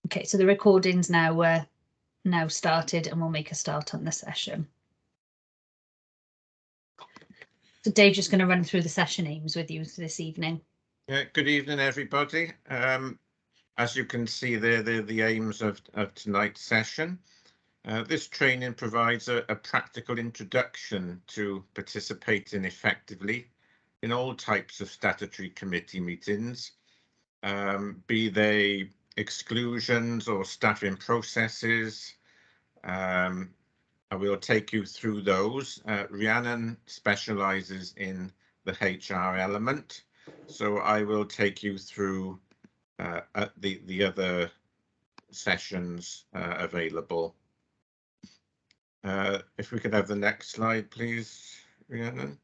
Okay, so the recording's now started, and we'll make a start on the session. So Dave's just going to run through the session aims with you this evening. Yeah, good evening, everybody. As you can see there, they're the aims of tonight's session. This training provides a practical introduction to participating effectively in all types of statutory committee meetings, be they exclusions or staffing processes. I will take you through those. Rhiannon specialises in the HR element, so I will take you through the other sessions available. If we could have the next slide, please, Rhiannon.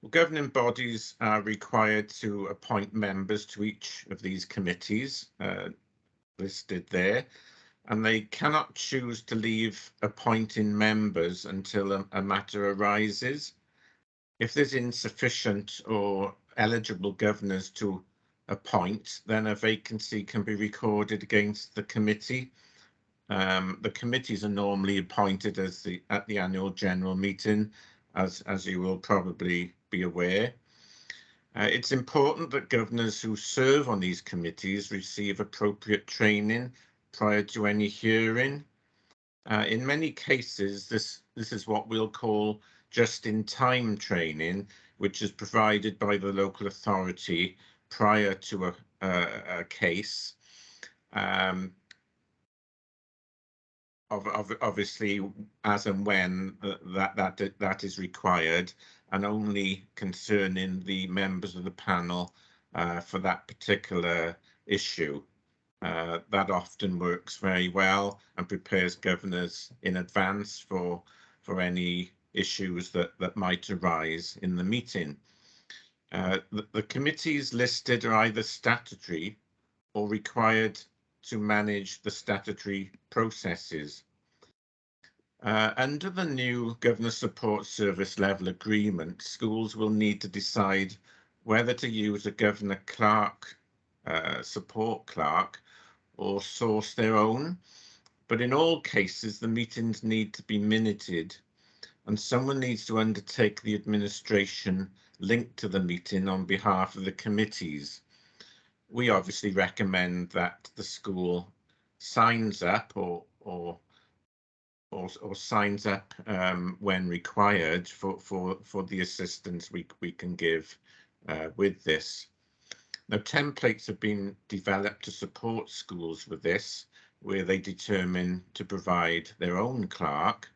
Well, governing bodies are required to appoint members to each of these committees listed there, and they cannot choose to leave appointing members until a matter arises. If there's insufficient or eligible governors to appoint, then a vacancy can be recorded against the committee. The committees are normally appointed at the annual general meeting, as you will probably be aware. It's important that governors who serve on these committees receive appropriate training prior to any hearing. In many cases, this is what we'll call just-in-time training, which is provided by the local authority prior to a case. Obviously, as and when that is required, and only concerning the members of the panel for that particular issue. That often works very well and prepares governors in advance for any issues that might arise in the meeting. The committees listed are either statutory or required to manage the statutory processes. Under the new Governor Support Service level agreement, schools will need to decide whether to use a governor clerk, support clerk, or source their own. But in all cases, the meetings need to be minuted, and someone needs to undertake the administration linked to the meeting on behalf of the committees. We obviously recommend that the school signs up or signs up when required for the assistance we can give with this. Now, templates have been developed to support schools with this, where they determine to provide their own clerk.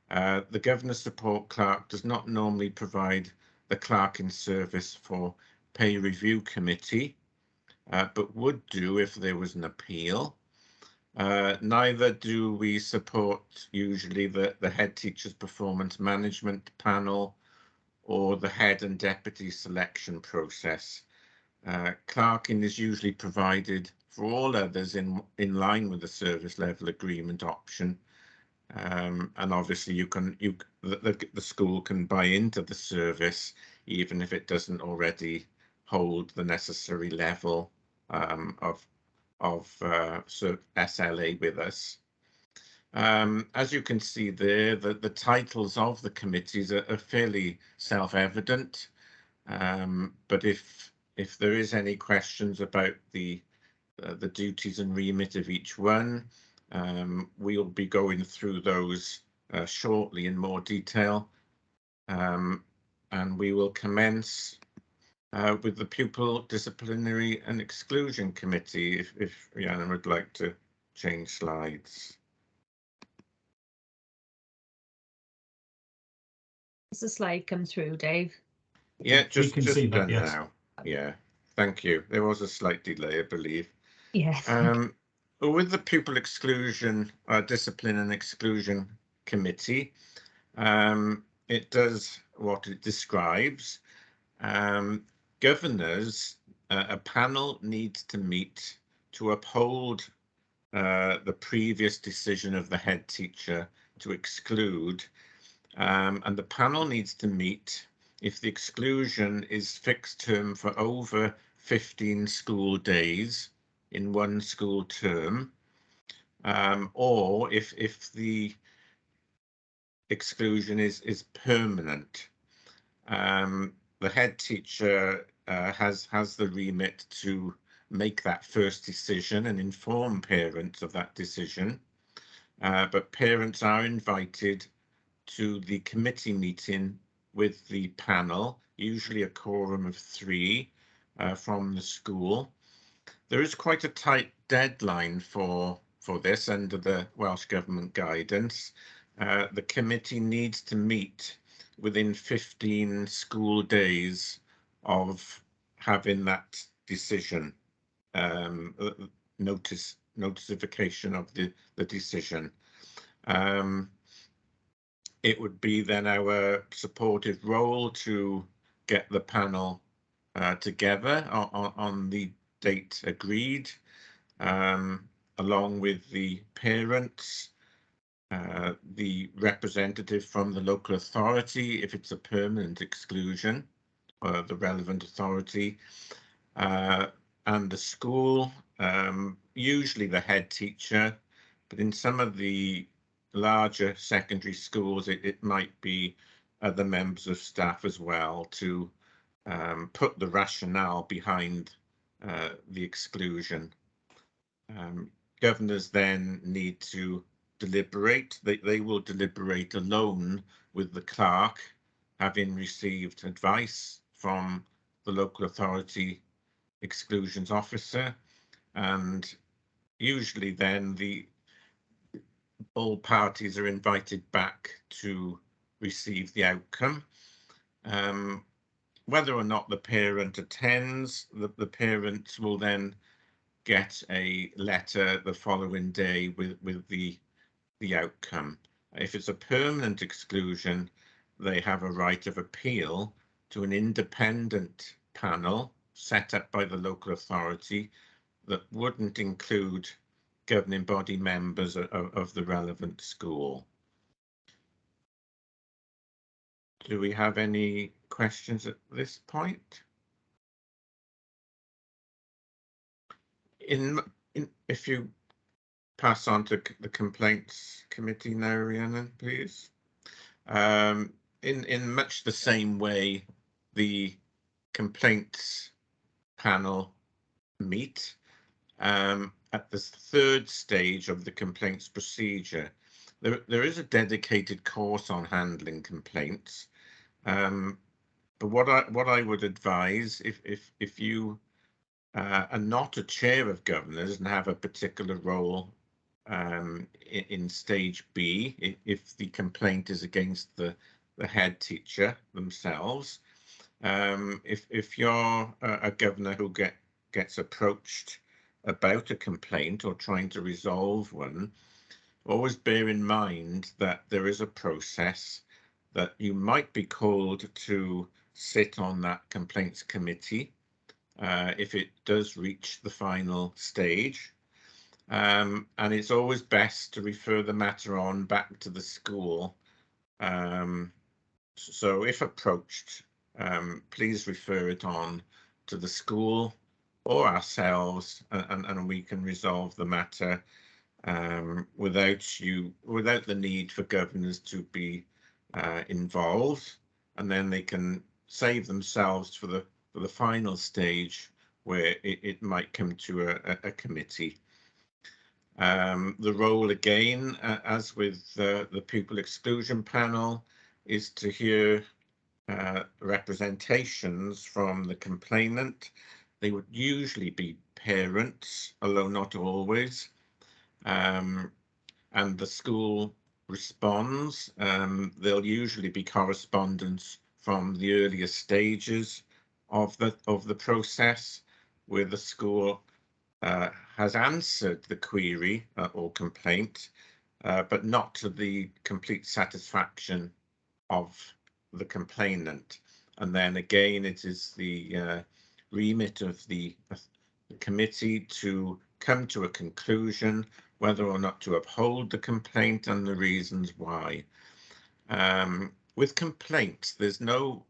The Governor Support Clerk does not normally provide the clerking service for Pay Review Committee, but would do if there was an appeal. Neither do we support usually the head teacher's performance management panel or the head and deputy selection process. Clerking is usually provided for all others in line with the service level agreement option, and obviously the school can buy into the service even if it doesn't already hold the necessary level of SLA with us. As you can see there, the titles of the committees are fairly self-evident, but if there is any questions about the duties and remit of each one, we'll be going through those shortly in more detail, and we will commence with the Pupil Disciplinary and Exclusion Committee, if Rhiannon would like to change slides. Does the slide come through, Dave? Yeah, just see that, done yes. now. Yeah, thank you. There was a slight delay, I believe. Yes. With the Pupil Exclusion, Discipline and Exclusion Committee, it does what it describes. Governors, a panel needs to meet to uphold the previous decision of the head teacher to exclude, and the panel needs to meet if the exclusion is fixed term for over 15 school days in one school term, or if the exclusion is permanent. The head teacher has the remit to make that first decision and inform parents of that decision, but parents are invited to the committee meeting with the panel, usually a quorum of 3 from the school. There is quite a tight deadline for this under the Welsh Government guidance. The committee needs to meet within 15 school days of having that decision, notification of the decision. It would be then our supportive role to get the panel together on the date agreed, along with the parents, the representative from the local authority, if it's a permanent exclusion, the relevant authority, and the school, usually the head teacher, but in some of the larger secondary schools, it might be other members of staff as well to put the rationale behind the exclusion. Governors then need to deliberate. They will deliberate alone with the clerk, having received advice from the local authority exclusions officer, and usually then all parties are invited back to receive the outcome. Whether or not the parent attends, the parents will then get a letter the following day with the outcome. If it's a permanent exclusion, they have a right of appeal to an independent panel set up by the local authority that wouldn't include governing body members of the relevant school. Do we have any questions at this point? If you pass on to the complaints committee now, Rhiannon, please. In much the same way the complaints panel meet, at the 3rd stage of the complaints procedure, there is a dedicated course on handling complaints. But what I would advise, if you are not a chair of governors and have a particular role in stage B, if the complaint is against the head teacher themselves, if you're a governor who gets approached about a complaint or trying to resolve one, always bear in mind that there is a process that you might be called to sit on that complaints committee if it does reach the final stage. And it's always best to refer the matter on back to the school. So if approached, please refer it on to the school or ourselves, and we can resolve the matter without the need for governors to be involved, and then they can save themselves for the final stage where it might come to a committee. The role again, as with the pupil exclusion panel, is to hear representations from the complainant. They would usually be parents, although not always. And the school responds. There'll usually be correspondence from the earlier stages of the process where the school has answered the query or complaint, but not to the complete satisfaction of the complainant. And then again, it is the remit of the committee to come to a conclusion whether or not to uphold the complaint and the reasons why. With complaints, there's no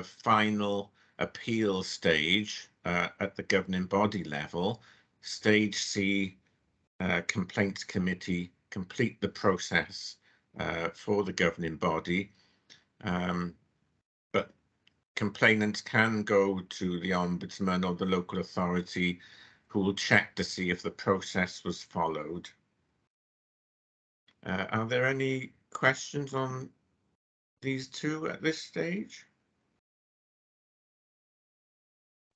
final appeal stage. at the governing body level. Stage C, complaints committee complete the process for the governing body, but complainants can go to the Ombudsman or the local authority, who will check to see if the process was followed. Are there any questions on these two at this stage?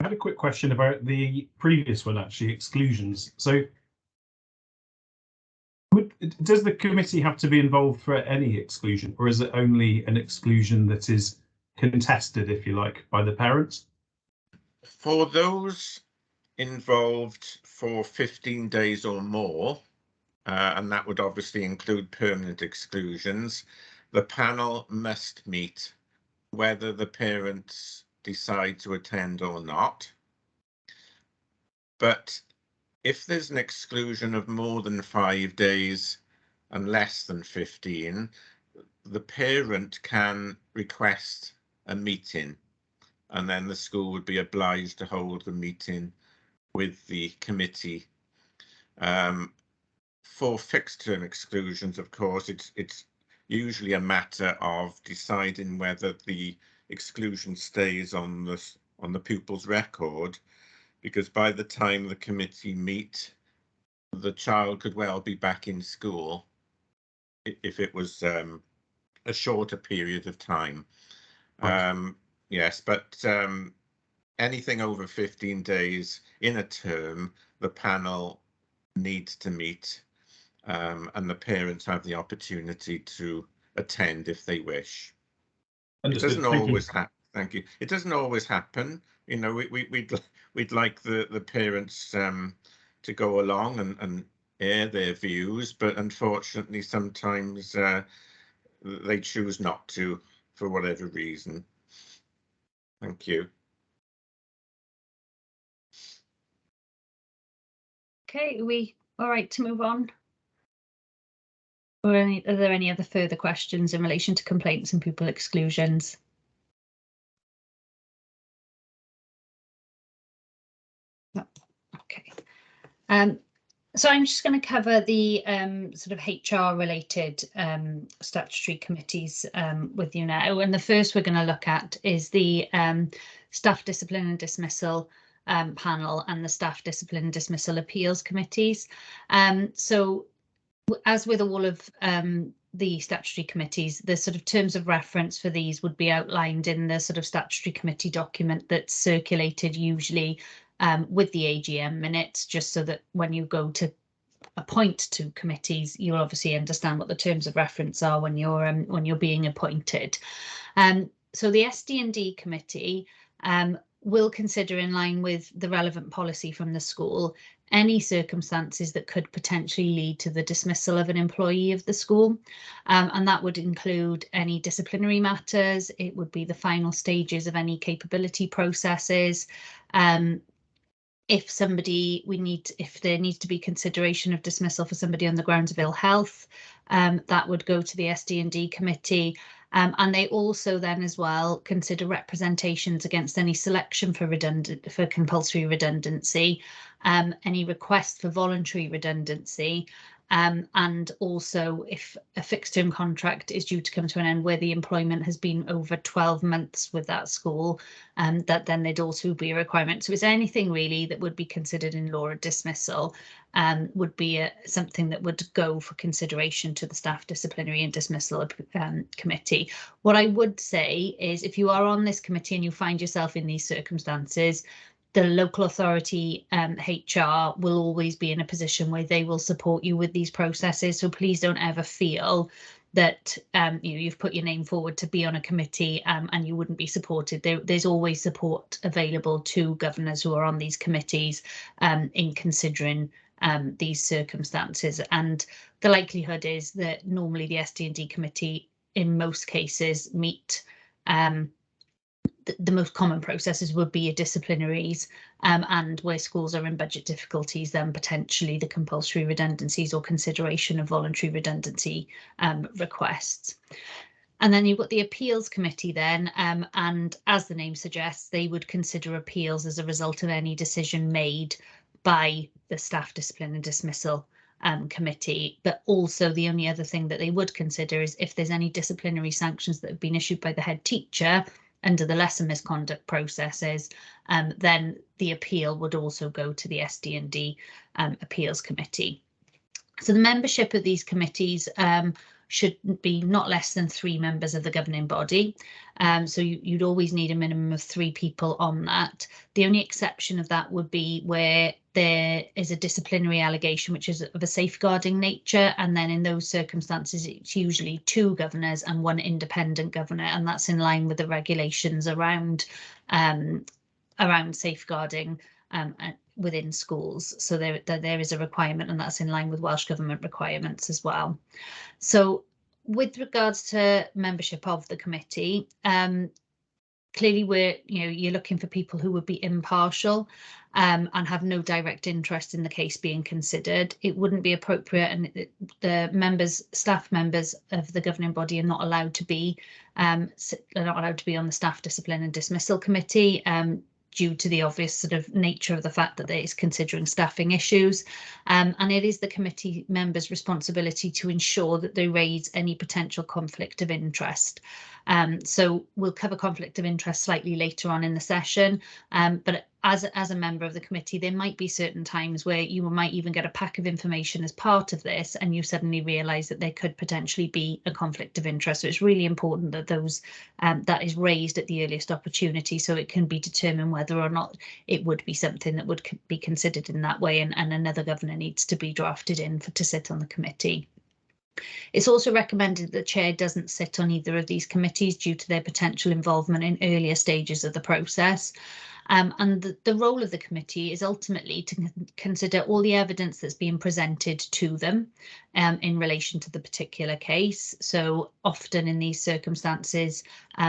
I had a quick question about the previous one, actually, exclusions. So does the committee have to be involved for any exclusion, or is it only an exclusion that is contested, if you like, by the parents? For those involved for 15 days or more, and that would obviously include permanent exclusions, the panel must meet whether the parents decide to attend or not. But if there's an exclusion of more than 5 days and less than 15, the parent can request a meeting, and then the school would be obliged to hold the meeting with the committee. For fixed term exclusions, of course, it's usually a matter of deciding whether the exclusion stays on the pupil's record, because by the time the committee meet, the child could well be back in school if it was a shorter period of time. Right. Yes, but anything over 15 days in a term, the panel needs to meet, and the parents have the opportunity to attend if they wish. Understood. It doesn't always happen. Thank you. It doesn't always happen. You know, we'd like the parents to go along and air their views, but unfortunately sometimes they choose not to for whatever reason. Thank you. Okay, are we all right to move on? Or are there any other further questions in relation to complaints and pupil exclusions? No. Okay. So I'm just going to cover the sort of HR related statutory committees with you now. And the first we're going to look at is the staff discipline and dismissal panel and the staff discipline and dismissal appeals committees. So as with all of the statutory committees, the sort of terms of reference for these would be outlined in the sort of statutory committee document that's circulated usually with the AGM minutes, just so that when you go to appoint to committees, you'll obviously understand what the terms of reference are when you're being appointed. So the SD&D committee will consider, in line with the relevant policy from the school, any circumstances that could potentially lead to the dismissal of an employee of the school. And that would include any disciplinary matters. It would be the final stages of any capability processes. If there needs to be consideration of dismissal for somebody on the grounds of ill health, that would go to the SD&D committee. And they also then as well consider representations against any selection for compulsory redundancy, any request for voluntary redundancy, and also if a fixed term contract is due to come to an end where the employment has been over 12 months with that school, that then there'd also be a requirement. So it's anything really that would be considered in law a dismissal, would be something that would go for consideration to the staff disciplinary and dismissal committee. What I would say is, if you are on this committee and you find yourself in these circumstances, the local authority HR will always be in a position where they will support you with these processes. So please don't ever feel that you've put your name forward to be on a committee and you wouldn't be supported. There's always support available to governors who are on these committees in considering these circumstances. And the likelihood is that normally the SD&D committee in most cases meet the most common processes would be your disciplinaries, and where schools are in budget difficulties, then potentially the compulsory redundancies or consideration of voluntary redundancy requests. And then you've got the appeals committee then, and as the name suggests, they would consider appeals as a result of any decision made by the staff discipline and dismissal committee. But also the only other thing that they would consider is if there's any disciplinary sanctions that have been issued by the head teacher under the lesser misconduct processes, then the appeal would also go to the SD&D appeals committee. So the membership of these committees should be not less than 3 members of the governing body. So you'd always need a minimum of 3 people on that. The only exception of that would be where there is a disciplinary allegation which is of a safeguarding nature, and then in those circumstances it's usually 2 governors and 1 independent governor, and that's in line with the regulations around safeguarding within schools. So there is a requirement, and that's in line with Welsh Government requirements as well. So with regards to membership of the committee, clearly you're looking for people who would be impartial and have no direct interest in the case being considered. It wouldn't be appropriate, and the staff members of the governing body are not allowed to be on the staff discipline and dismissal committee, due to the obvious sort of nature of the fact that it is considering staffing issues, and it is the committee members' responsibility to ensure that they raise any potential conflict of interest. So we'll cover conflict of interest slightly later on in the session, but as a member of the committee, there might be certain times where you might even get a pack of information as part of this, and you suddenly realise that there could potentially be a conflict of interest. So it's really important that that is raised at the earliest opportunity, so it can be determined whether or not it would be something that would be considered in that way, and another governor needs to be drafted in to sit on the committee. It's also recommended that the chair doesn't sit on either of these committees due to their potential involvement in earlier stages of the process. And the role of the committee is ultimately to consider all the evidence that's being presented to them in relation to the particular case. So often in these circumstances,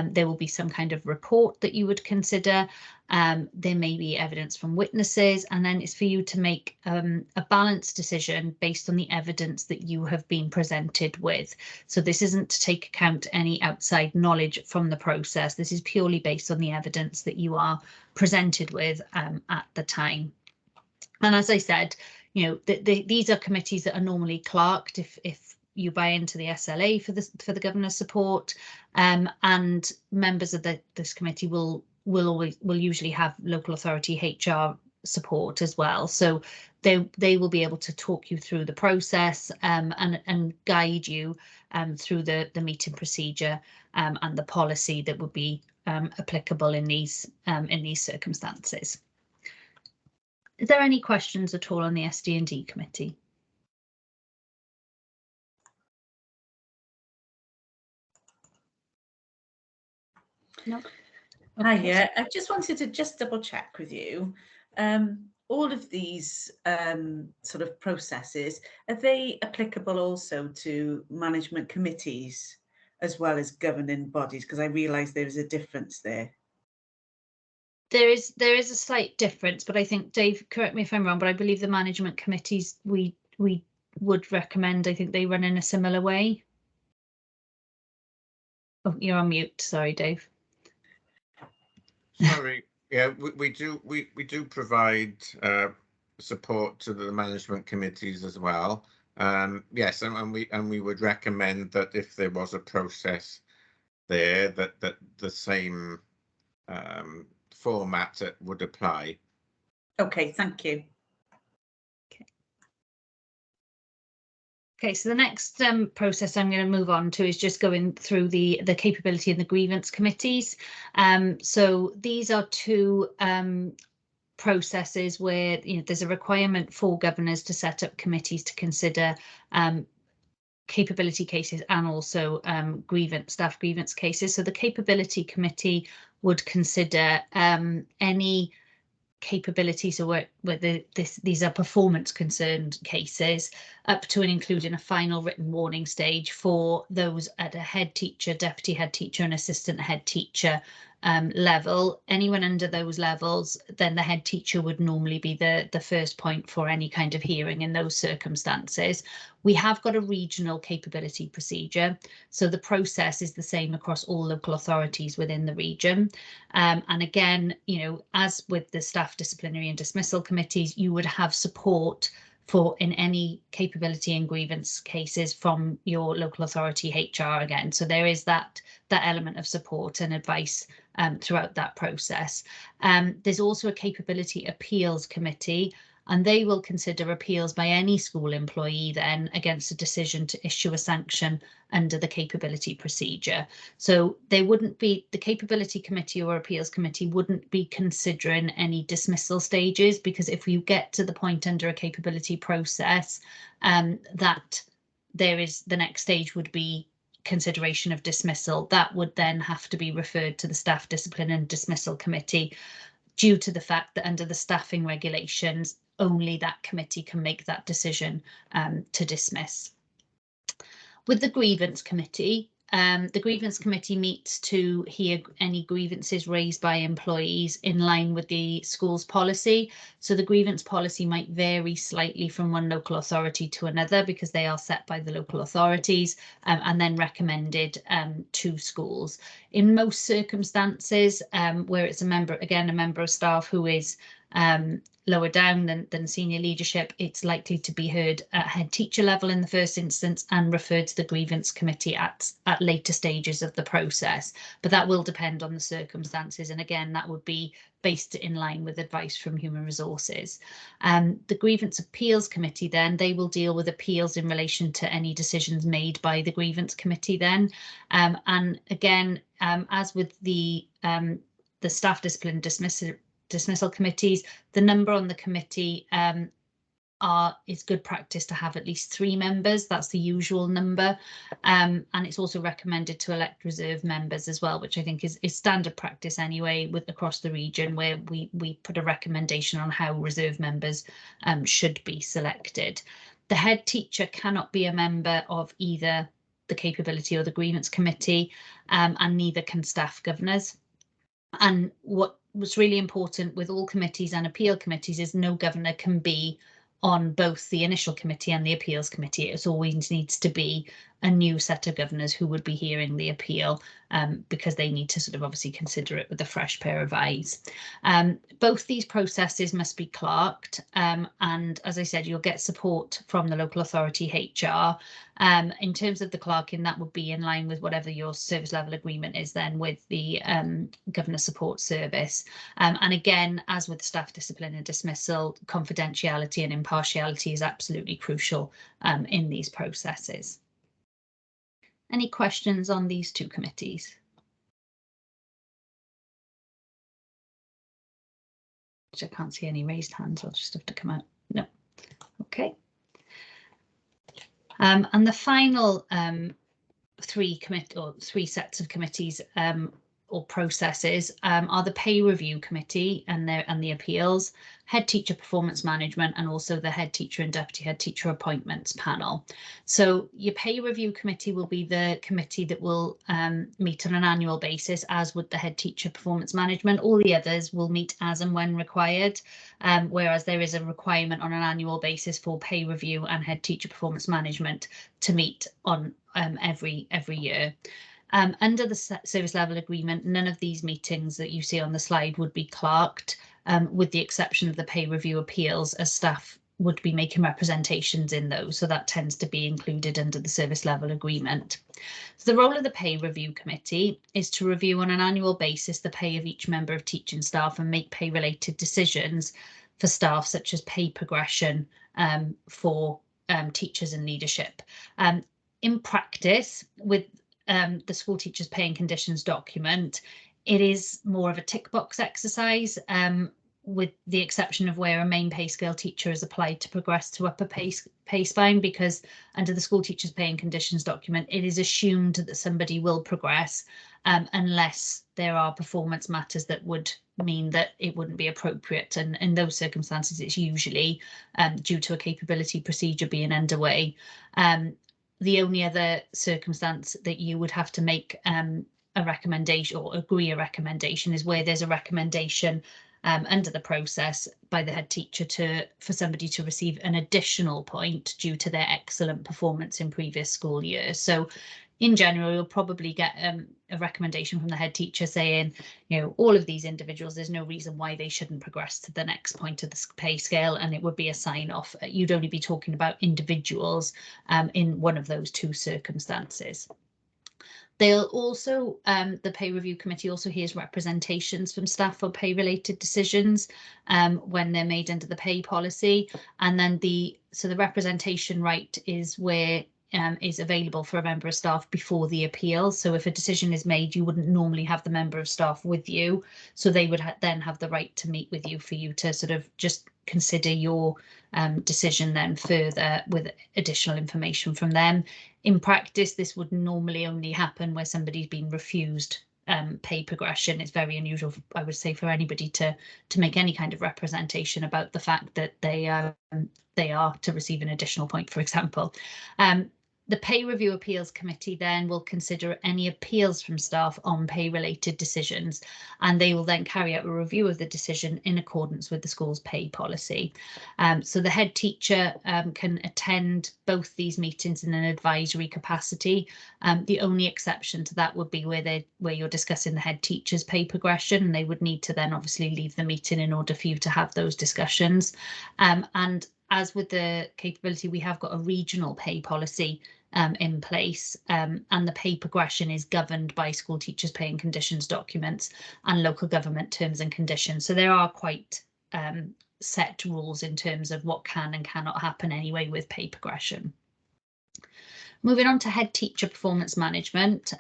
there will be some kind of report that you would consider. There may be evidence from witnesses, and then it's for you to make a balanced decision based on the evidence that you have been presented with. So this isn't to take account any outside knowledge from the process. This is purely based on the evidence that you are presented with at the time. And as I said, these are committees that are normally clerked if you buy into the SLA for the governor's support, and members of this committee will usually have local authority HR support as well. So they will be able to talk you through the process and guide you through the meeting procedure and the policy that would be applicable in these circumstances. Is there any questions at all on the SD&D committee? No. Okay. Hi, yeah, I just wanted to double check with you. All of these sort of processes, are they applicable also to management committees as well as governing bodies? Because I realise there is a difference there. There is a slight difference, but I think, Dave, correct me if I'm wrong, but I believe the management committees we would recommend, I think they run in a similar way. Oh, you're on mute. Sorry, Dave. Sorry. Yeah, we do provide support to the management committees as well. Yes, and we would recommend that if there was a process there, that the same format would apply. Okay, thank you. Okay, so the next process I'm going to move on to is just going through the capability and the grievance committees. So these are 2 processes where there's a requirement for governors to set up committees to consider capability cases and also staff grievance cases. So the capability committee would consider any capabilities, so whether these are performance concerned cases, up to and including a final written warning stage for those at a head teacher, deputy head teacher and assistant head teacher level, anyone under those levels, then the head teacher would normally be the first point for any kind of hearing in those circumstances. We have got a regional capability procedure, so the process is the same across all local authorities within the region. And again, you know, as with the staff disciplinary and dismissal committees, you would have support for in any capability and grievance cases from your local authority HR again. So there is that element of support and advice throughout that process. There's also a capability appeals committee, and they will consider appeals by any school employee then against a decision to issue a sanction under the capability procedure. So they wouldn't be, the capability committee or appeals committee wouldn't be considering any dismissal stages, because if you get to the point under a capability process, that there is, the next stage would be consideration of dismissal. That would then have to be referred to the staff discipline and dismissal committee, due to the fact that under the staffing regulations, only that committee can make that decision to dismiss. With the grievance committee, the grievance committee meets to hear any grievances raised by employees in line with the school's policy. So the grievance policy might vary slightly from one local authority to another, because they are set by the local authorities and then recommended to schools. In most circumstances, where it's a member of staff who is lower down than senior leadership, it's likely to be heard at head teacher level in the first instance and referred to the grievance committee at later stages of the process. But that will depend on the circumstances, and again, that would be based in line with advice from human resources. The grievance appeals committee then, they will deal with appeals in relation to any decisions made by the grievance committee then. And again, as with the staff discipline dismissal committees, the number on the committee is good practice to have at least 3 members. That's the usual number, and it's also recommended to elect reserve members as well, which I think is standard practice anyway with across the region, where we put a recommendation on how reserve members should be selected. The head teacher cannot be a member of either the capability or the grievance committee, and neither can staff governors. And what was really important with all committees and appeal committees is no governor can be on both the initial committee and the appeals committee. It always needs to be a new set of governors who would be hearing the appeal, because they need to sort of obviously consider it with a fresh pair of eyes. Both these processes must be clerked, and as I said, you'll get support from the local authority HR. In terms of the clerking, that would be in line with whatever your service level agreement is then with the Governor Support Service. And again, as with staff discipline and dismissal, confidentiality and impartiality is absolutely crucial in these processes. Any questions on these 2 committees? Which I can't see any raised hands, I'll just have to come out. No. Okay. And the final 3 sets of committees or processes are the pay review committee and the appeals, head teacher performance management, and also the head teacher and deputy head teacher appointments panel. So your pay review committee will be the committee that will meet on an annual basis, as would the head teacher performance management. All the others will meet as and when required, whereas there is a requirement on an annual basis for pay review and head teacher performance management to meet on every year. Under the service level agreement, none of these meetings that you see on the slide would be clerked, with the exception of the pay review appeals, as staff would be making representations in those. So that tends to be included under the service level agreement. So the role of the pay review committee is to review on an annual basis the pay of each member of teaching staff and make pay related decisions for staff, such as pay progression for teachers and leadership. In practice, with the school teachers pay and conditions document, it is more of a tick box exercise, with the exception of where a main pay scale teacher is applied to progress to upper pay spine, because under the school teachers pay and conditions document, it is assumed that somebody will progress unless there are performance matters that would mean that it wouldn't be appropriate. And in those circumstances, it's usually due to a capability procedure being underway. The only other circumstance that you would have to make a recommendation or agree a recommendation is where there's a recommendation under the process by the head teacher for somebody to receive an additional point due to their excellent performance in previous school year. So in general, you'll probably get a recommendation from the head teacher saying, you know, all of these individuals, there's no reason why they shouldn't progress to the next point of the pay scale, and it would be a sign off. You'd only be talking about individuals in one of those two circumstances. They'll also, the pay review committee also hears representations from staff for pay related decisions when they're made under the pay policy. And then the representation right is where is available for a member of staff before the appeal. So if a decision is made, you wouldn't normally have the member of staff with you. So they would then have the right to meet with you for you to sort of just consider your decision then further with additional information from them. In practice, this would normally only happen where somebody's been refused pay progression. It's very unusual, I would say, for anybody to make any kind of representation about the fact that they are to receive an additional point, for example. The Pay Review Appeals Committee then will consider any appeals from staff on pay-related decisions, and they will then carry out a review of the decision in accordance with the school's pay policy. So the head teacher can attend both these meetings in an advisory capacity. The only exception to that would be where you're discussing the head teacher's pay progression, and they would need to then obviously leave the meeting in order for you to have those discussions. And as with the capability, we have got a regional pay policy in place, and the pay progression is governed by school teachers' pay and conditions documents and local government terms and conditions. So there are quite set rules in terms of what can and cannot happen anyway with pay progression. Moving on to head teacher performance management,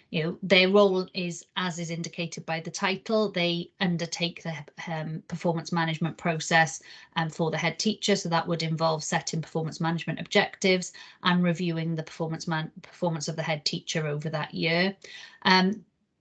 you know, their role is, as is indicated by the title, they undertake the performance management process for the head teacher. So that would involve setting performance management objectives and reviewing the performance of the head teacher over that year.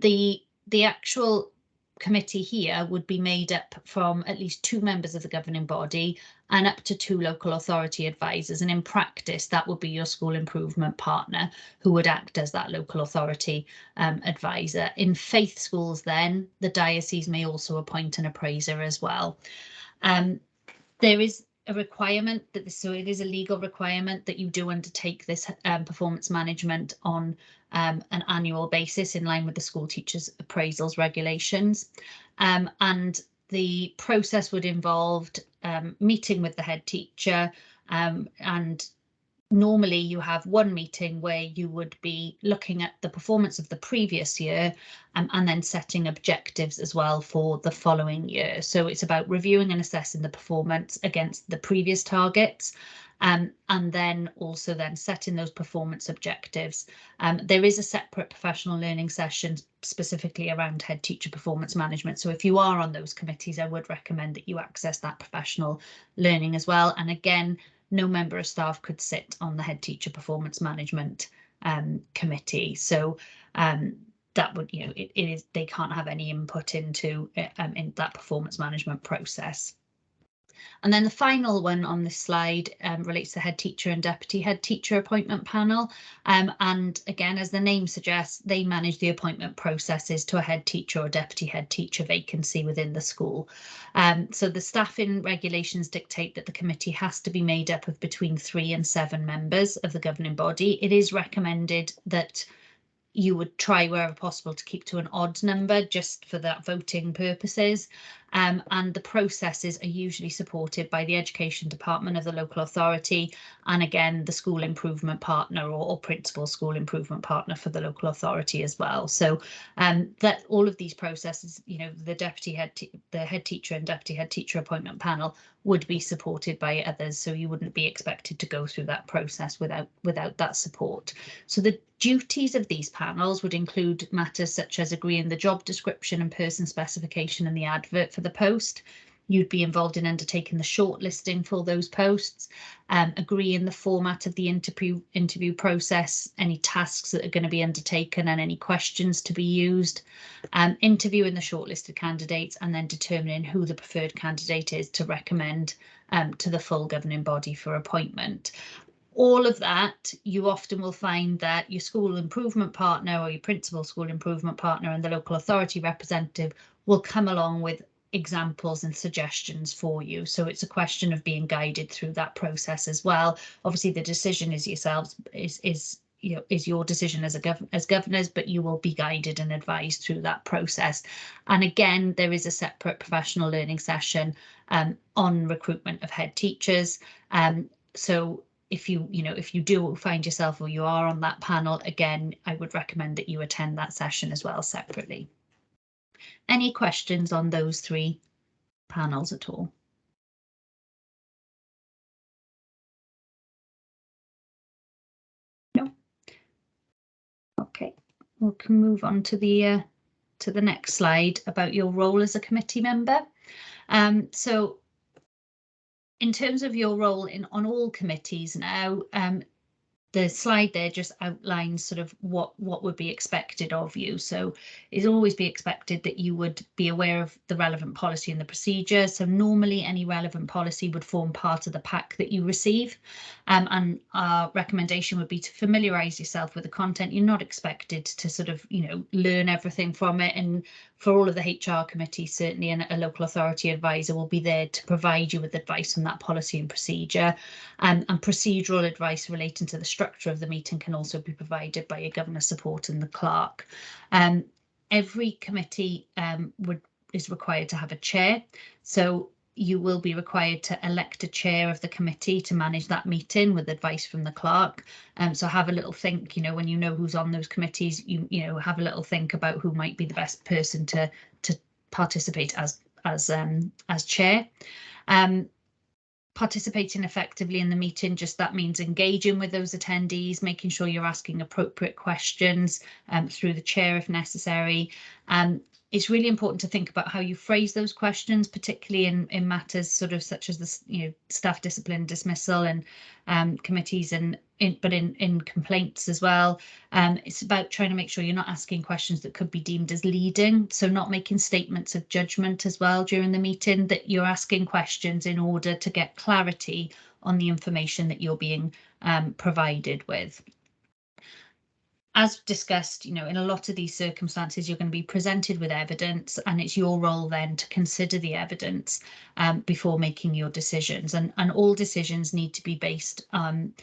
The actual committee here would be made up from at least 2 members of the governing body and up to 2 local authority advisors, and in practice that would be your school improvement partner who would act as that local authority advisor. In faith schools then, the diocese may also appoint an appraiser as well. There is a requirement that so it is a legal requirement that you do undertake this performance management on an annual basis in line with the school teachers appraisals regulations, and the process would involve meeting with the head teacher, and normally you have one meeting where you would be looking at the performance of the previous year and then setting objectives as well for the following year. So it's about reviewing and assessing the performance against the previous targets, and then also then setting those performance objectives. There is a separate professional learning session specifically around head teacher performance management. So if you are on those committees, I would recommend that you access that professional learning as well. And again, no member of staff could sit on the head teacher performance management committee. So that would, you know, it is, they can't have any input into in that performance management process. And then the final one on this slide relates to head teacher and deputy head teacher appointment panel. And again, as the name suggests, they manage the appointment processes to a head teacher or deputy head teacher vacancy within the school. So the staffing regulations dictate that the committee has to be made up of between 3 and 7 members of the governing body. It is recommended that you would try wherever possible to keep to an odd number just for that voting purposes. And the processes are usually supported by the education department of the local authority, and again the school improvement partner or principal school improvement partner for the local authority as well. So that all of these processes, you know, the head teacher and deputy head teacher appointment panel would be supported by others, so you wouldn't be expected to go through that process without that support. So the duties of these panels would include matters such as agreeing the job description and person specification and the advert for the post. You'd be involved in undertaking the shortlisting for those posts, agreeing the format of the interview process, any tasks that are going to be undertaken and any questions to be used, interviewing the shortlisted candidates, and then determining who the preferred candidate is to recommend to the full governing body for appointment. All of that, you often will find that your school improvement partner or your principal school improvement partner and the local authority representative will come along with examples and suggestions for you. So it's a question of being guided through that process as well. Obviously, the decision is yourselves, is your decision as governors, but you will be guided and advised through that process. And again, there is a separate professional learning session on recruitment of head teachers. So if you do find yourself or you are on that panel, again, I would recommend that you attend that session as well separately. Any questions on those 3 panels at all? No. Okay, we can move on to the next slide about your role as a committee member. So in terms of your role on all committees now, the slide there just outlines sort of what would be expected of you. So it'll always be expected that you would be aware of the relevant policy and the procedure. So normally any relevant policy would form part of the pack that you receive. And our recommendation would be to familiarise yourself with the content. You're not expected to sort of, learn everything from it. And for all of the HR committees, certainly, and a local authority advisor will be there to provide you with advice on that policy and procedure. And procedural advice relating to the structure of the meeting can also be provided by your governor support and the clerk. Every committee is required to have a chair. So you will be required to elect a chair of the committee to manage that meeting with advice from the clerk. So have a little think, when you know who's on those committees, you have a little think about who might be the best person to participate as chair. Participating effectively in the meeting, that means engaging with those attendees, making sure you're asking appropriate questions through the chair if necessary. It's really important to think about how you phrase those questions, particularly in matters such as the staff discipline, dismissal, and committees, but in complaints as well. It's about trying to make sure you're not asking questions that could be deemed as leading, so not making statements of judgment as well during the meeting, that you're asking questions in order to get clarity on the information that you're being provided with. As discussed, in a lot of these circumstances, you're going to be presented with evidence, and it's your role then to consider the evidence before making your decisions. And all decisions need to be based on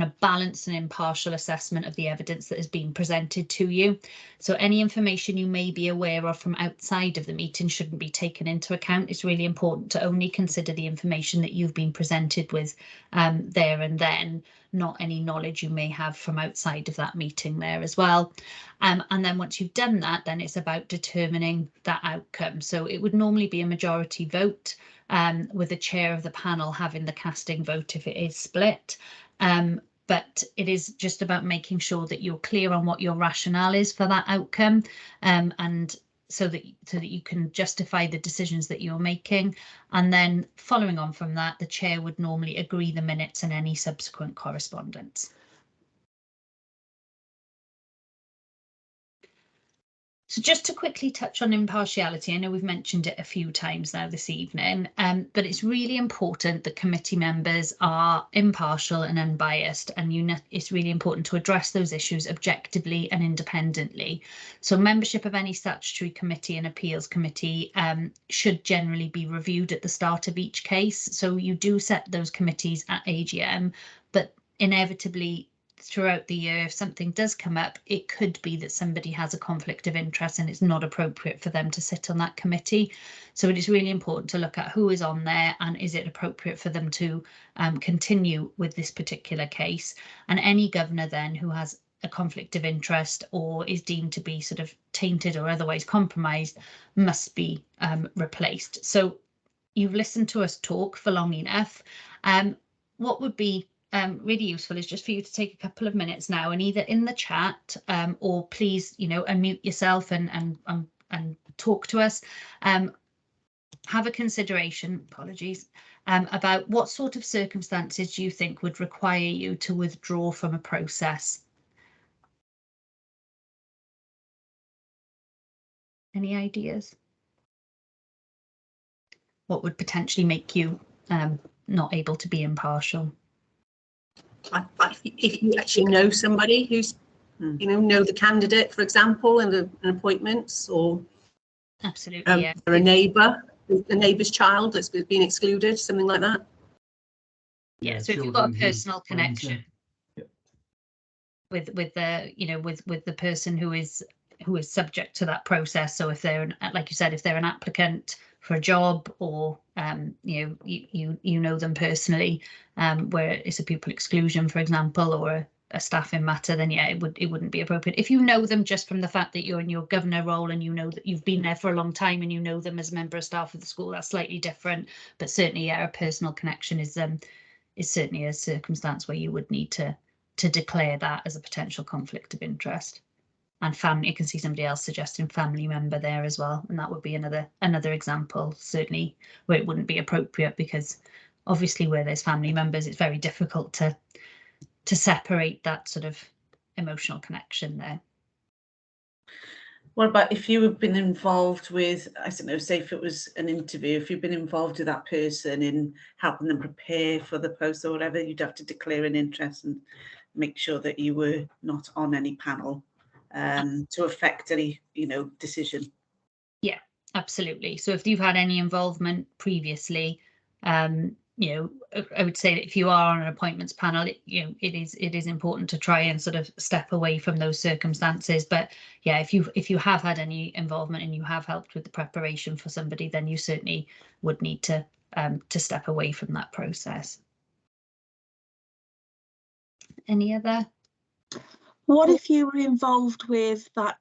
a balanced and impartial assessment of the evidence that has been presented to you. So any information you may be aware of from outside of the meeting shouldn't be taken into account. It's really important to only consider the information that you've been presented with there and then, not any knowledge you may have from outside of that meeting there as well. And then once you've done that, then it's about determining that outcome. So it would normally be a majority vote, with the chair of the panel having the casting vote if it is split. But it is just about making sure that you're clear on what your rationale is for that outcome, and so that you can justify the decisions that you're making. And then following on from that, the chair would normally agree the minutes and any subsequent correspondence. So just to quickly touch on impartiality, I know we've mentioned it a few times now this evening, but it's really important that committee members are impartial and unbiased, and it's really important to address those issues objectively and independently. So membership of any statutory committee and appeals committee should generally be reviewed at the start of each case. So you do set those committees at AGM, but inevitably throughout the year, if something does come up, it could be that somebody has a conflict of interest and it's not appropriate for them to sit on that committee. So it is really important to look at who is on there and is it appropriate for them to continue with this particular case. And any governor then who has a conflict of interest or is deemed to be sort of tainted or otherwise compromised must be replaced. So you've listened to us talk for long enough. What would be really useful is just for you to take a couple of minutes now and either in the chat or please, unmute yourself and talk to us. Have a consideration, apologies, about what sort of circumstances do you think would require you to withdraw from a process? Any ideas? What would potentially make you not able to be impartial? if you actually know somebody who's, know the candidate, for example, and an appointments, or Absolutely, yeah. or a neighbour's child that's been excluded, something like that. Yeah, so if you've got a children who- personal connection with the with the person who is subject to that process. So if they're like you said, if they're an applicant for a job, or you know them personally, where it's a pupil exclusion, for example, or a staffing matter, then yeah, it wouldn't be appropriate. If you know them just from the fact that you're in your governor role and you know that you've been there for a long time and you know them as a member of staff of the school, that's slightly different. But certainly, yeah, a personal connection is certainly a circumstance where you would need to declare that as a potential conflict of interest. And family, you can see somebody else suggesting family member there as well, and that would be another example, certainly, where it wouldn't be appropriate, because obviously where there's family members, it's very difficult to separate that sort of emotional connection there. What about if you have been involved with, I don't know, say if it was an interview, if you've been involved with that person in helping them prepare for the post or whatever, you'd have to declare an interest and make sure that you were not on any panel to affect any, decision. Yeah, absolutely. So if you've had any involvement previously, I would say that if you are on an appointments panel, it is important to try and sort of step away from those circumstances. But yeah, if you have had any involvement and you have helped with the preparation for somebody, then you certainly would need to step away from that process. Any other? What if you were involved with that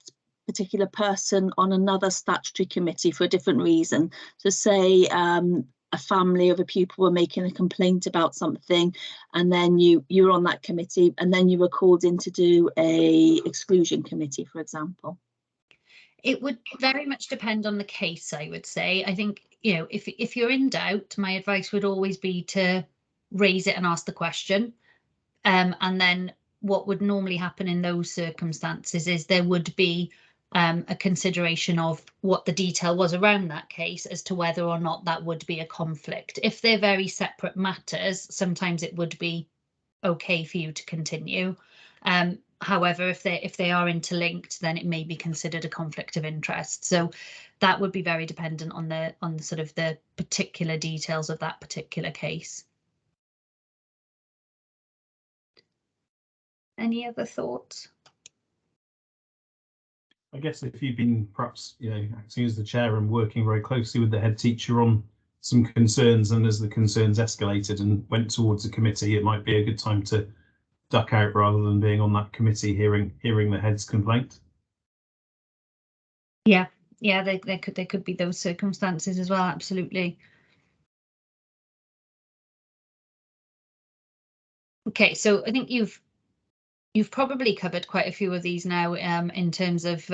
particular person on another statutory committee for a different reason? So say a family of a pupil were making a complaint about something, and then you were on that committee, and then you were called in to do a exclusion committee, for example. It would very much depend on the case, I would say. I think, if you're in doubt, my advice would always be to raise it and ask the question. And then what would normally happen in those circumstances is there would be a consideration of what the detail was around that case as to whether or not that would be a conflict. If they're very separate matters, sometimes it would be okay for you to continue. However, if they are interlinked, then it may be considered a conflict of interest. So that would be very dependent on the sort of the particular details of that particular case. Any other thoughts? I guess if you've been perhaps, acting as the chair and working very closely with the head teacher on some concerns, and as the concerns escalated and went towards a committee, it might be a good time to duck out rather than being on that committee hearing the head's complaint. Yeah, there could be those circumstances as well. Absolutely. Okay, so I think you've probably covered quite a few of these now in terms of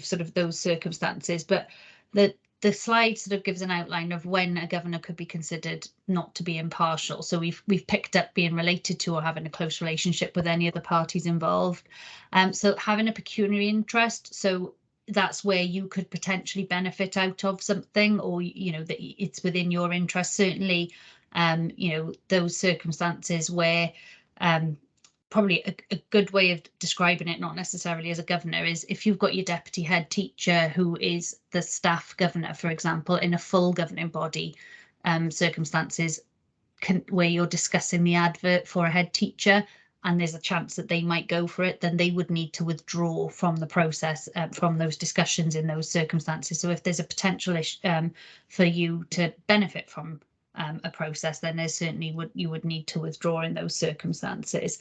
sort of those circumstances, but the slide sort of gives an outline of when a governor could be considered not to be impartial. So we've picked up being related to or having a close relationship with any of the parties involved. So having a pecuniary interest, so that's where you could potentially benefit out of something, or that it's within your interest. Certainly, those circumstances where probably a good way of describing it, not necessarily as a governor, is if you've got your deputy head teacher who is the staff governor, for example, in a full governing body circumstances where you're discussing the advert for a head teacher and there's a chance that they might go for it, then they would need to withdraw from the process, from those discussions in those circumstances. So if there's a potential for you to benefit from a process, then there's certainly you would need to withdraw in those circumstances.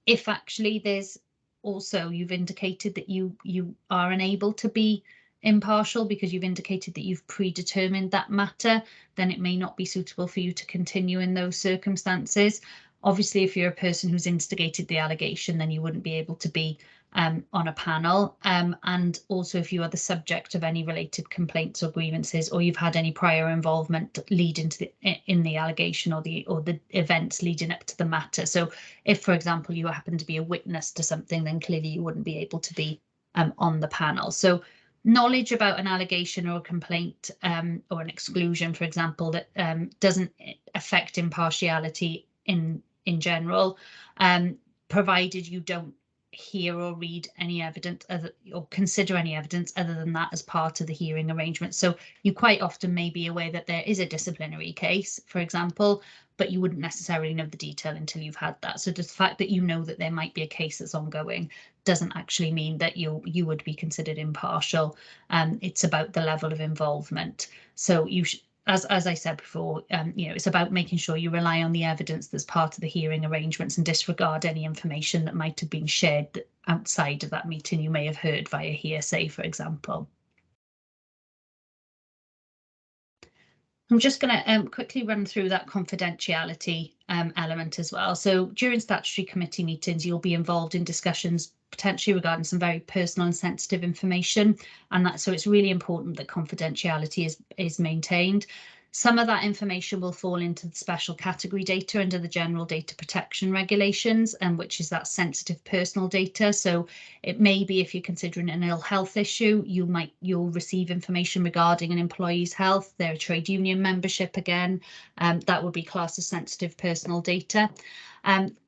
If actually there's also, you've indicated that you are unable to be impartial because you've indicated that you've predetermined that matter, then it may not be suitable for you to continue in those circumstances. Obviously, if you're a person who's instigated the allegation, then you wouldn't be able to be on a panel. And also, if you are the subject of any related complaints or grievances, or you've had any prior involvement leading to in the allegation or the events leading up to the matter. So if, for example, you happen to be a witness to something, then clearly you wouldn't be able to be on the panel. So knowledge about an allegation or a complaint or an exclusion, for example, that doesn't affect impartiality in in general, provided you don't hear or read any evidence or consider any evidence other than that as part of the hearing arrangement. So you quite often may be aware that there is a disciplinary case, for example, but you wouldn't necessarily know the detail until you've had that. So just the fact that you know that there might be a case that's ongoing doesn't actually mean that you would be considered impartial. It's about the level of involvement. So you as I said before, it's about making sure you rely on the evidence that's part of the hearing arrangements and disregard any information that might have been shared outside of that meeting you may have heard via hearsay, for example. I'm just going to quickly run through that confidentiality element as well. So during statutory committee meetings, you'll be involved in discussions potentially regarding some very personal and sensitive information, and so it's really important that confidentiality is maintained. Some of that information will fall into the special category data under the General Data Protection Regulations, which is that sensitive personal data. So it may be, if you're considering an ill health issue, you'll receive information regarding an employee's health, their trade union membership again, that would be classed as sensitive personal data.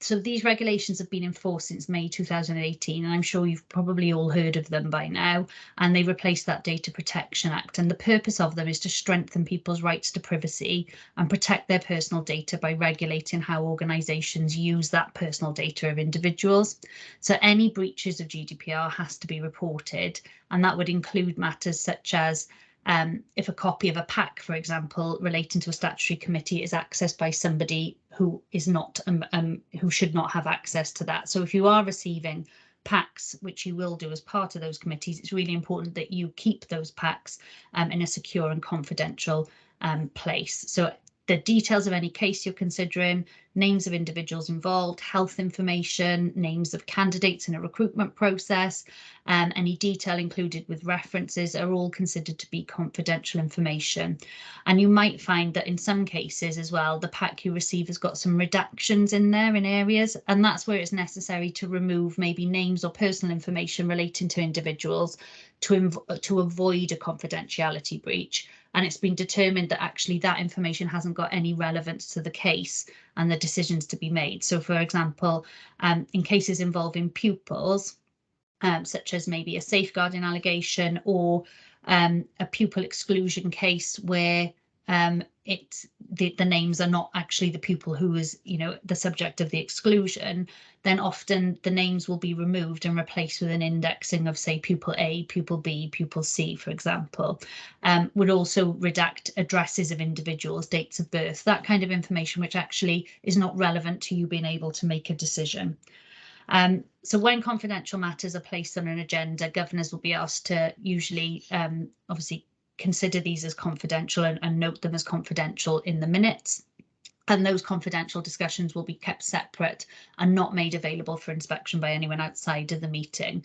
So these regulations have been enforced since May 2018, and I'm sure you've probably all heard of them by now, and they replaced that Data Protection Act, and the purpose of them is to strengthen people's rights to privacy and protect their personal data by regulating how organisations use that personal data of individuals. So any breaches of GDPR has to be reported, and that would include matters such as if a copy of a pack, for example, relating to a statutory committee is accessed by somebody who is not, who should not have access to that. So if you are receiving packs, which you will do as part of those committees, it's really important that you keep those packs in a secure and confidential place. So the details of any case you're considering, names of individuals involved, health information, names of candidates in a recruitment process, any detail included with references are all considered to be confidential information. And you might find that in some cases as well, the pack you receive has got some redactions in there in areas, and that's where it's necessary to remove maybe names or personal information relating to individuals to avoid a confidentiality breach. And it's been determined that actually that information hasn't got any relevance to the case and the decisions to be made. So, for example, in cases involving pupils, such as maybe a safeguarding allegation or a pupil exclusion case where the names are not actually the pupil who is, the subject of the exclusion, then often the names will be removed and replaced with an indexing of, say, pupil A, pupil B, pupil C, for example. Would also redact addresses of individuals, dates of birth, that kind of information which actually is not relevant to you being able to make a decision. So when confidential matters are placed on an agenda, governors will be asked to usually obviously consider these as confidential and note them as confidential in the minutes. And those confidential discussions will be kept separate and not made available for inspection by anyone outside of the meeting.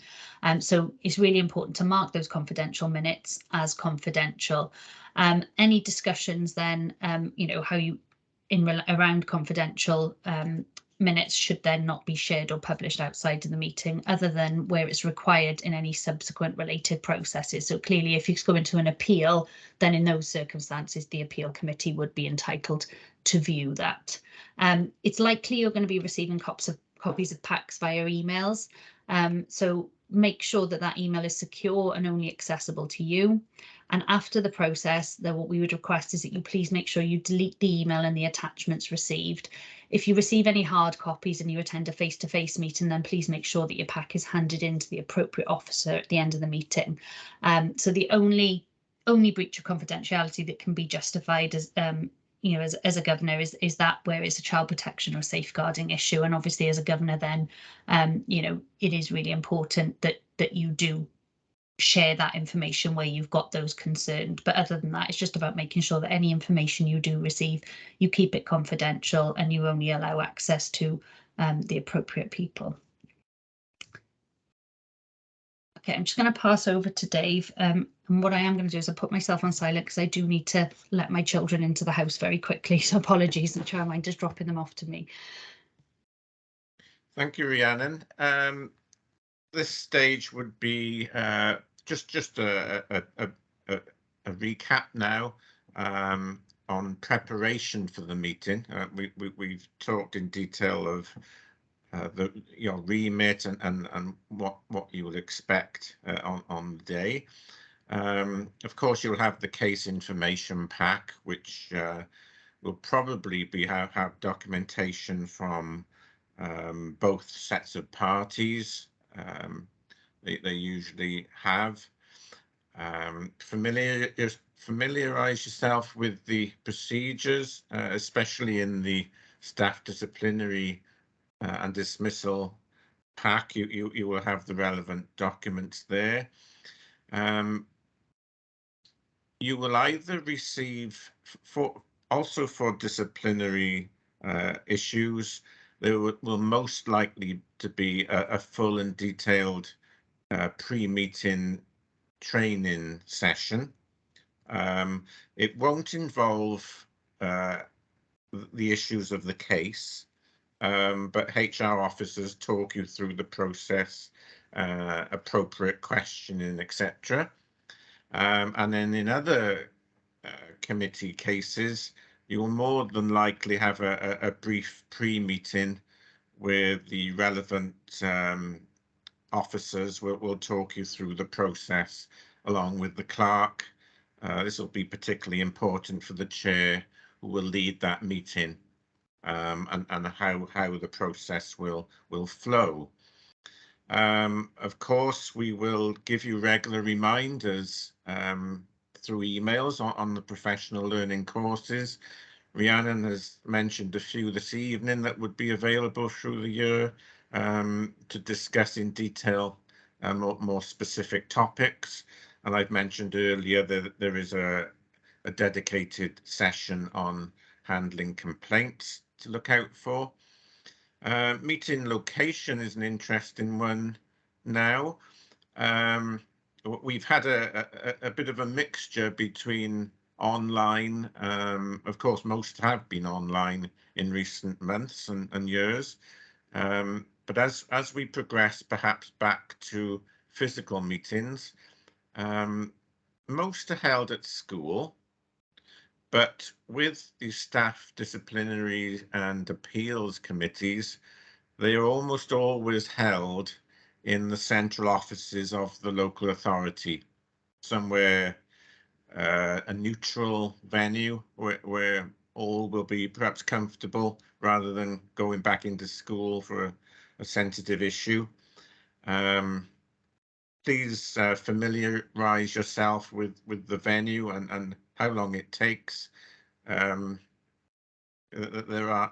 So it's really important to mark those confidential minutes as confidential. Any discussions then, how you around confidential minutes should then not be shared or published outside of the meeting, other than where it's required in any subsequent related processes. So clearly, if you go into an appeal, then in those circumstances, the appeal committee would be entitled to view that. It's likely you're going to be receiving copies of packs via emails. So make sure that that email is secure and only accessible to you. And after the process, then what we would request is that you please make sure you delete the email and the attachments received. If you receive any hard copies and you attend a face-to-face meeting, then please make sure that your pack is handed in to the appropriate officer at the end of the meeting. So the only breach of confidentiality that can be justified as as a governor is that where it's a child protection or safeguarding issue. And obviously as a governor then, it is really important that you do share that information where you've got those concerned. But other than that, it's just about making sure that any information you do receive, you keep it confidential and you only allow access to the appropriate people. Okay, I'm just going to pass over to Dave. And what I am going to do is I'll put myself on silent because I do need to let my children into the house very quickly. So apologies, and childminder dropping them off to me. Thank you, Rhiannon. This stage would be just a recap now on preparation for the meeting. We've talked in detail of the remit and what you would expect on the day. Of course, you'll have the case information pack, which will probably have documentation from both sets of parties. They usually have. Familiarize yourself with the procedures, especially in the staff disciplinary and dismissal pack. You will have the relevant documents there. You will either receive for disciplinary issues, there will most likely to be a full and detailed pre-meeting training session. It won't involve the issues of the case, but HR officers talk you through the process, appropriate questioning, etc. And then in other committee cases, you will more than likely have a brief pre-meeting where the relevant officers will talk you through the process along with the clerk. This will be particularly important for the chair, who will lead that meeting, and how the process will flow. Of course, we will give you regular reminders through emails on the professional learning courses. Rhiannon has mentioned a few this evening that would be available through the year to discuss in detail more specific topics. And I've mentioned earlier that there is a dedicated session on handling complaints to look out for. Meeting location is an interesting one now. We've had a bit of a mixture between online. Of course, most have been online in recent months and years. But as we progress perhaps back to physical meetings, most are held at school, but with the staff disciplinary and appeals committees, they are almost always held in the central offices of the local authority, somewhere a neutral venue where all will be perhaps comfortable rather than going back into school for a sensitive issue. Please familiarize yourself with the venue and how long it takes. There are,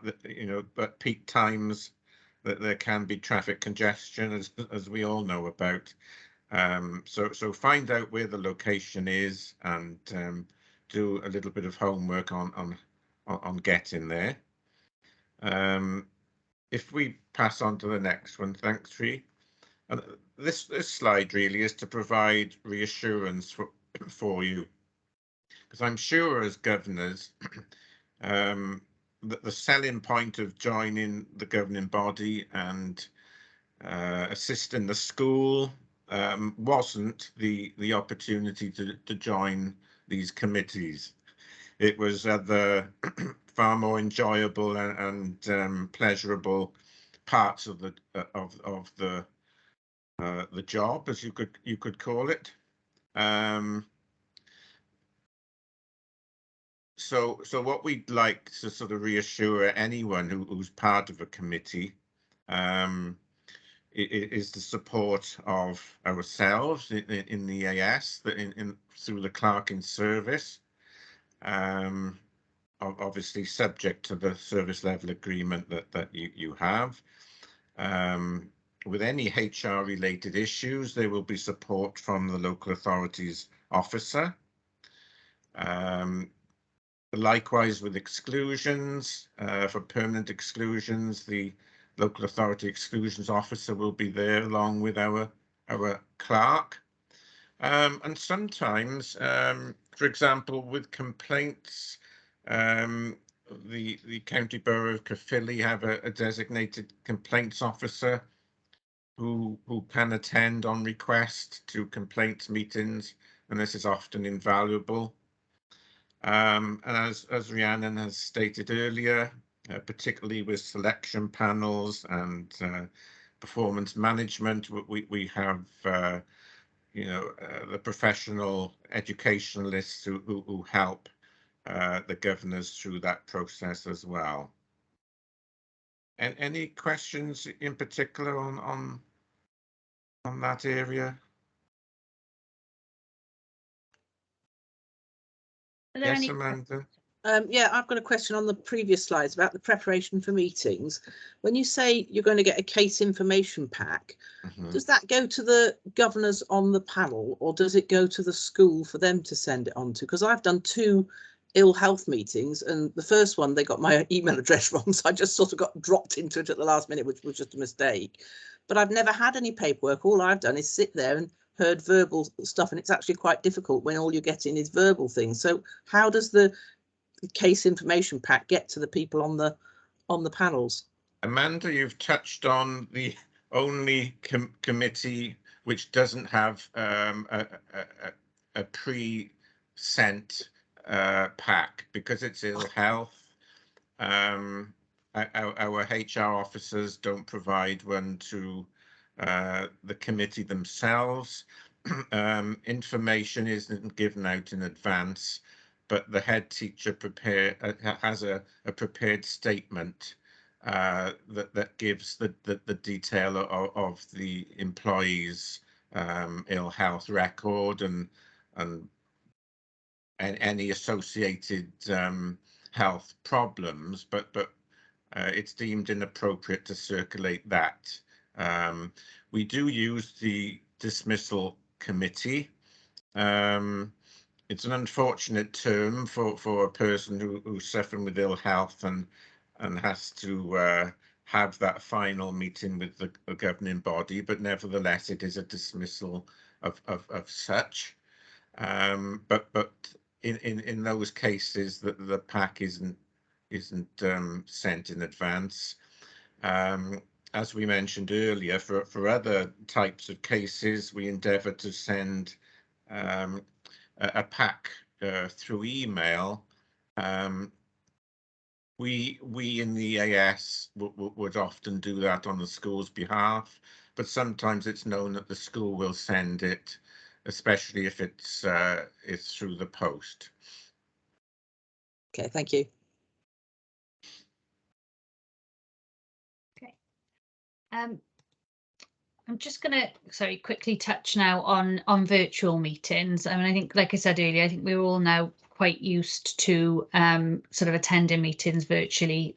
at peak times that there can be traffic congestion, as we all know about. So find out where the location is and do a little bit of homework on getting there. If we pass on to the next one, thanks, Tree. And this slide really is to provide reassurance for you, because I'm sure as governors, that the selling point of joining the governing body and assisting the school wasn't the opportunity to join these committees. It was the far more enjoyable and pleasurable parts of the job, as you could call it. So what we'd like to sort of reassure anyone who's part of a committee is the support of ourselves in the AS, through the clerk in service, obviously subject to the service level agreement that you have. With any HR related issues, there will be support from the local authorities officer. Likewise with exclusions, for permanent exclusions, the local authority exclusions officer will be there along with our clerk. And sometimes, for example, with complaints, the County Borough of Caerphilly have a designated complaints officer who can attend on request to complaints meetings, and this is often invaluable. And as Rhiannon has stated earlier, particularly with selection panels and performance management, we have the professional educationalists who help the governors through that process as well. And any questions in particular on that area? Yes, Amanda. Yeah, I've got a question on the previous slides about the preparation for meetings. When you say you're going to get a case information pack, does that go to the governors on the panel, or does it go to the school for them to send it on to? Because I've done 2 ill health meetings, and the first one they got my email address wrong, so I just sort of got dropped into it at the last minute, which was just a mistake. But I've never had any paperwork. All I've done is sit there and heard verbal stuff, and it's actually quite difficult when all you're getting is verbal things. So how does the case information pack get to the people on the panels? Amanda, you've touched on the only committee which doesn't have a pre-sent pack because it's ill health. Our HR officers don't provide one to the committee themselves. Information isn't given out in advance, but the head teacher has a prepared statement that gives the detail of the employee's ill health record and any associated health problems, but it's deemed inappropriate to circulate that. We do use the dismissal committee. It's an unfortunate term for a person who's suffering with ill health and has to have that final meeting with the governing body, but nevertheless it is a dismissal of such. But in those cases that the pack isn't sent in advance. As we mentioned earlier, for other types of cases, we endeavour to send a pack through email. We in the AS would often do that on the school's behalf, but sometimes it's known that the school will send it, especially if it's through the post. Okay, thank you. Okay. I'm just going to quickly touch now on virtual meetings. I mean, I think, like I said earlier, I think we're all now quite used to sort of attending meetings virtually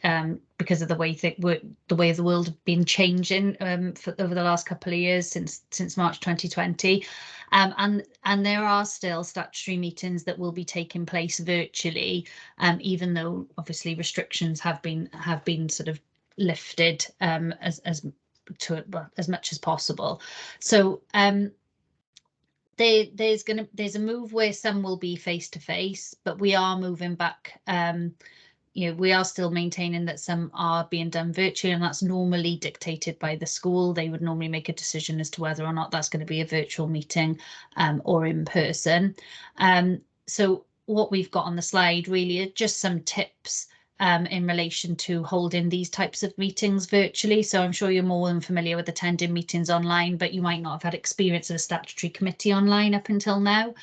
because of the way the world has been changing over the last couple of years since March 2020, and there are still statutory meetings that will be taking place virtually, even though obviously restrictions have been sort of lifted as much as possible. So there's a move where some will be face to face, but we are moving back. We are still maintaining that some are being done virtually, and that's normally dictated by the school. They would normally make a decision as to whether or not that's going to be a virtual meeting or in person. So what we've got on the slide really are just some tips in relation to holding these types of meetings virtually. So I'm sure you're more than familiar with attending meetings online, but you might not have had experience of a statutory committee online up until now.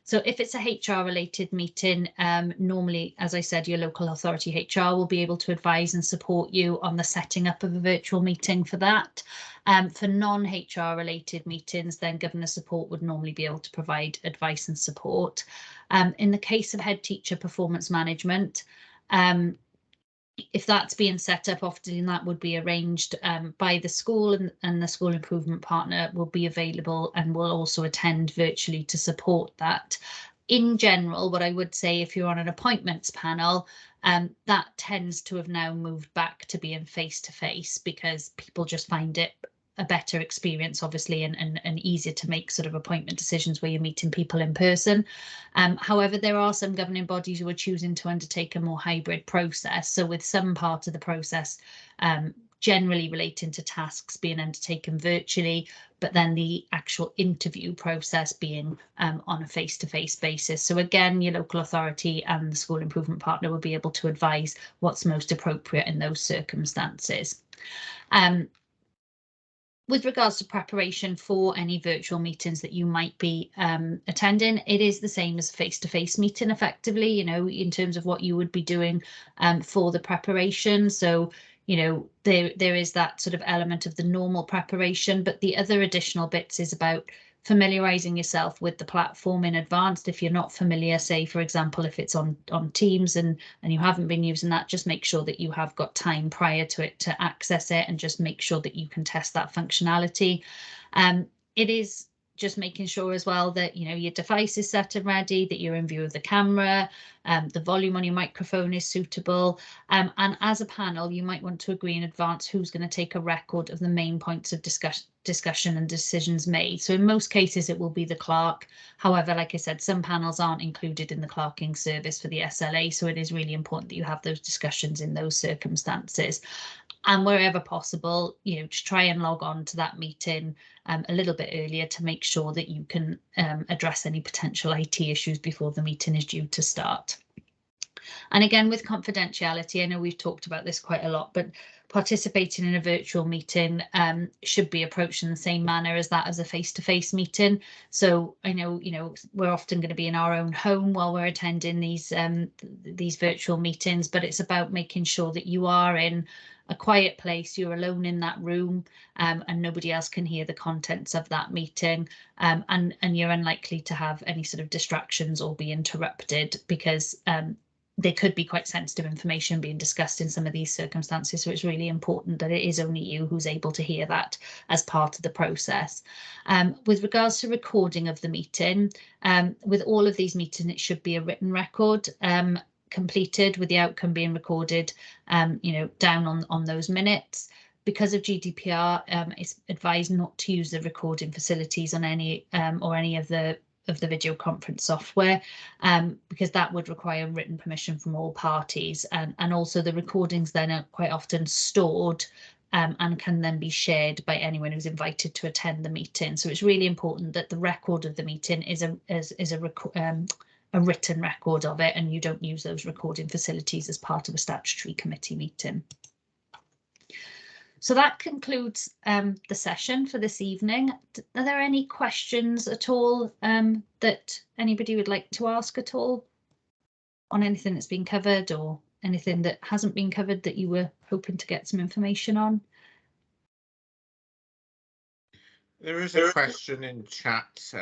So if it's a HR related meeting, normally, as I said, your local authority HR will be able to advise and support you on the setting up of a virtual meeting for that. For non-HR related meetings, then governor support would normally be able to provide advice and support. In the case of head teacher performance management, if that's being set up, often that would be arranged by the school, and the school improvement partner will be available and will also attend virtually to support that. In general, what I would say, if you're on an appointments panel, that tends to have now moved back to being face to face, because people just find it a better experience, obviously, and easier to make sort of appointment decisions where you're meeting people in person. However, there are some governing bodies who are choosing to undertake a more hybrid process. So with some part of the process generally relating to tasks being undertaken virtually, but then the actual interview process being on a face-to-face basis. So again, your local authority and the school improvement partner will be able to advise what's most appropriate in those circumstances. With regards to preparation for any virtual meetings that you might be attending, it is the same as a face-to-face meeting effectively, you know, in terms of what you would be doing for the preparation. So, you know, there is that sort of element of the normal preparation, but the other additional bits is about familiarising yourself with the platform in advance. If you're not familiar, say, for example, if it's on Teams and you haven't been using that, just make sure that you have got time prior to it to access it, and just make sure that you can test that functionality. It is just making sure as well that, you know, your device is set and ready, that you're in view of the camera, the volume on your microphone is suitable. And as a panel, you might want to agree in advance who's going to take a record of the main points of discussion and decisions made. So in most cases, it will be the clerk. However, like I said, some panels aren't included in the clerking service for the SLA. So it is really important that you have those discussions in those circumstances. And wherever possible, you know, just try and log on to that meeting a little bit earlier to make sure that you can address any potential IT issues before the meeting is due to start. And again, with confidentiality, I know we've talked about this quite a lot, but participating in a virtual meeting should be approached in the same manner as that as a face-to-face meeting. So I know, you know, we're often going to be in our own home while we're attending these virtual meetings, but it's about making sure that you are in a quiet place, you're alone in that room, and nobody else can hear the contents of that meeting, and you're unlikely to have any sort of distractions or be interrupted, because there could be quite sensitive information being discussed in some of these circumstances. So it's really important that it is only you who's able to hear that as part of the process. With regards to recording of the meeting, with all of these meetings, it should be a written record completed, with the outcome being recorded, you know, down on those minutes. Because of GDPR, it's advised not to use the recording facilities on any or any of the video conference software, because that would require written permission from all parties, and also the recordings then are quite often stored and can then be shared by anyone who's invited to attend the meeting. So it's really important that the record of the meeting is a written record of it, and you don't use those recording facilities as part of a statutory committee meeting. So that concludes the session for this evening. Are there any questions at all that anybody would like to ask at all on anything that's been covered, or anything that hasn't been covered that you were hoping to get some information on? There is a question in chat,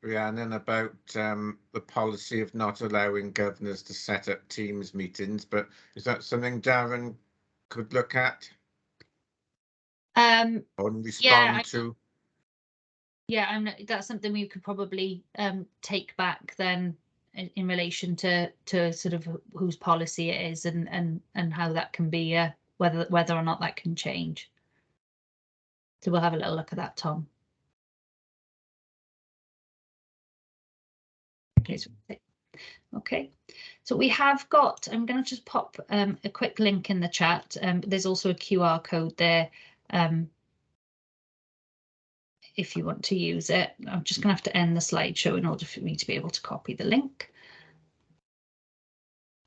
Rhiannon, about the policy of not allowing governors to set up Teams meetings, but is that something Darren could look at? Or respond to? Yeah, that's something we could probably take back then in relation to sort of whose policy it is, and how that can be, whether or not that can change. So we'll have a little look at that, Tom. Okay, so we have got, I'm going to just pop a quick link in the chat. There's also a QR code there if you want to use it. I'm just going to have to end the slideshow in order for me to be able to copy the link.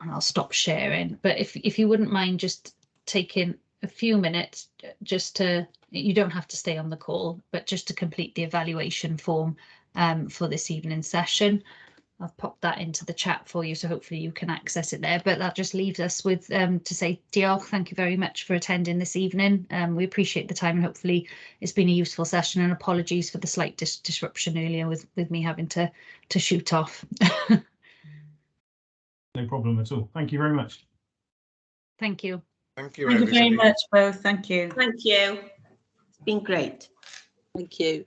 And I'll stop sharing. But if you wouldn't mind just taking a few minutes just to, you don't have to stay on the call, but just to complete the evaluation form for this evening's session. I've popped that into the chat for you, so hopefully you can access it there. But that just leaves us with to say, Diolch, thank you very much for attending this evening. We appreciate the time, and hopefully it's been a useful session, and apologies for the slight disruption earlier with me having to shoot off. No problem at all. Thank you very much. Thank you. Thank you, Thank you everybody. very much, both. Thank you. Thank you. It's been great. Thank you.